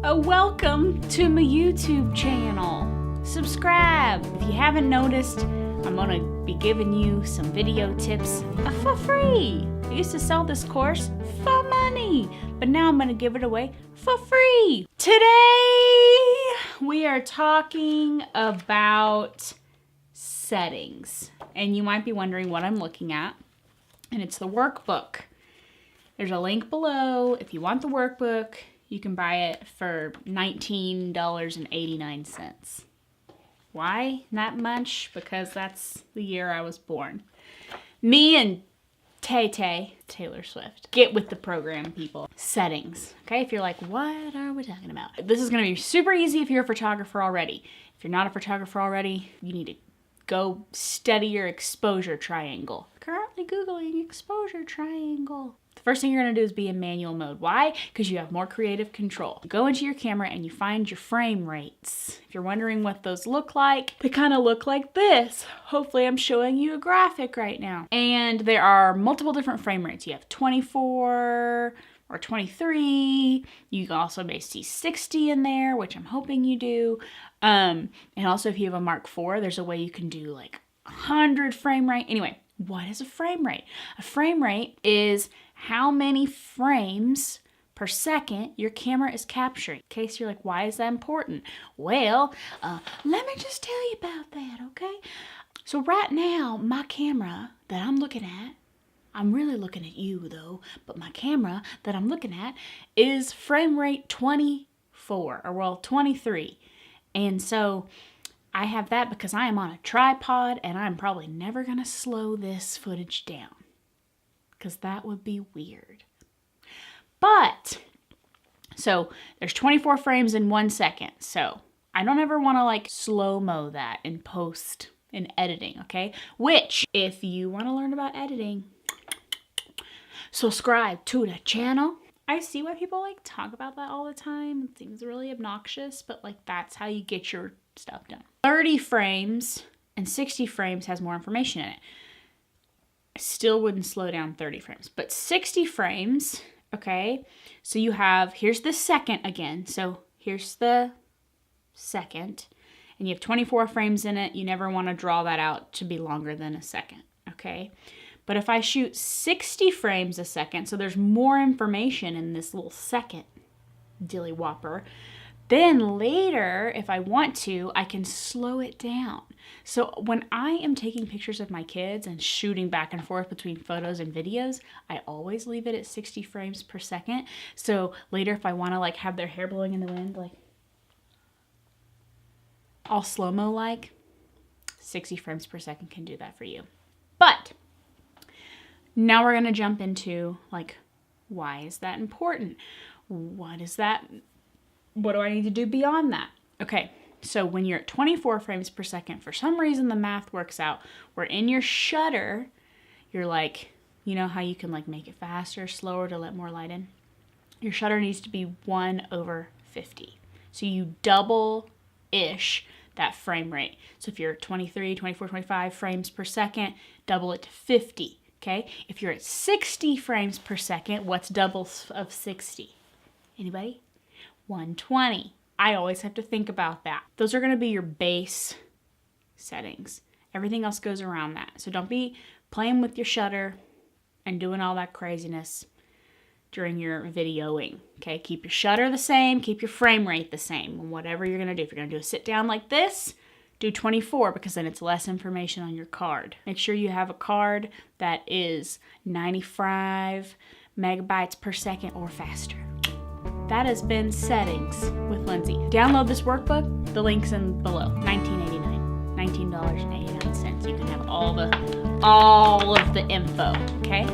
Welcome to my YouTube channel. Subscribe. If you haven't noticed, I'm gonna be giving you some video tips for free. I used to sell this course for money, but now I'm gonna give it away for free. Today, we are talking about settings. And you might be wondering what I'm looking at. And it's the workbook. There's a link below. If you want the workbook, you can buy it for $19.89. Why that much? Because that's the year I was born. Me and Tay Taylor Swift. Get with the program, people. Settings. Okay, if you're like, what are we talking about? This is gonna be super easy if you're a photographer already. If you're not a photographer already, you need to go study your exposure triangle. Currently Googling exposure triangle. The first thing you're gonna do is be in manual mode. Why? Because you have more creative control. Go into your camera and you find your frame rates. If you're wondering what those look like, they kind of look like this. Hopefully I'm showing you a graphic right now. And there are multiple different frame rates. You have 24 or 23. You also may see 60 in there, which I'm hoping you do. And also if you have a Mark IV, there's a way you can do like 100 frame rate. Anyway, what is a frame rate? A frame rate is how many frames per second your camera is capturing. In case you're like, why is that important? Well, let me just tell you about that, okay? So right now, my camera that I'm looking at, I'm really looking at you though, but my camera that I'm looking at is frame rate 24, or well, 23. And so I have that because I am on a tripod and I'm probably never gonna slow this footage down because that would be weird. But, so there's 24 frames in 1 second. So I don't ever wanna like slow-mo that in post and editing, okay? Which, if you wanna learn about editing, subscribe to the channel. I see why people like talk about that all the time. It seems really obnoxious, but like that's how you get your stuff done. 30 frames and 60 frames has more information in it. I still wouldn't slow down 30 frames, but 60 frames, okay? So you have, here's the second again. So here's the second, and you have 24 frames in it. You never want to draw that out to be longer than a second, okay? But if I shoot 60 frames a second, so there's more information in this little second dilly whopper, then later, if I want to, I can slow it down. So when I am taking pictures of my kids and shooting back and forth between photos and videos, I always leave it at 60 frames per second. So later, if I want to like have their hair blowing in the wind, like all slow-mo like, 60 frames per second can do that for you. But now we're gonna jump into like, why is that important? What is that? What do I need to do beyond that? Okay, so when you're at 24 frames per second, for some reason the math works out where in your shutter, you're like, you know how you can like make it faster, slower to let more light in? Your shutter needs to be 1/50. So you double-ish that frame rate. So if you're 23, 24, 25 frames per second, double it to 50, okay? If you're at 60 frames per second, what's double of 60? Anybody? 120. I always have to think about that. Those are gonna be your base settings. Everything else goes around that. So don't be playing with your shutter and doing all that craziness during your videoing, okay? Keep your shutter the same, keep your frame rate the same, and whatever you're gonna do. If you're gonna do a sit down like this, do 24 because then it's less information on your card. Make sure you have a card that is 95 megabytes per second or faster. That has been Settings with Lindsay. Download this workbook. The link's in below. $19.89. $19.89. You can have all of the info, okay?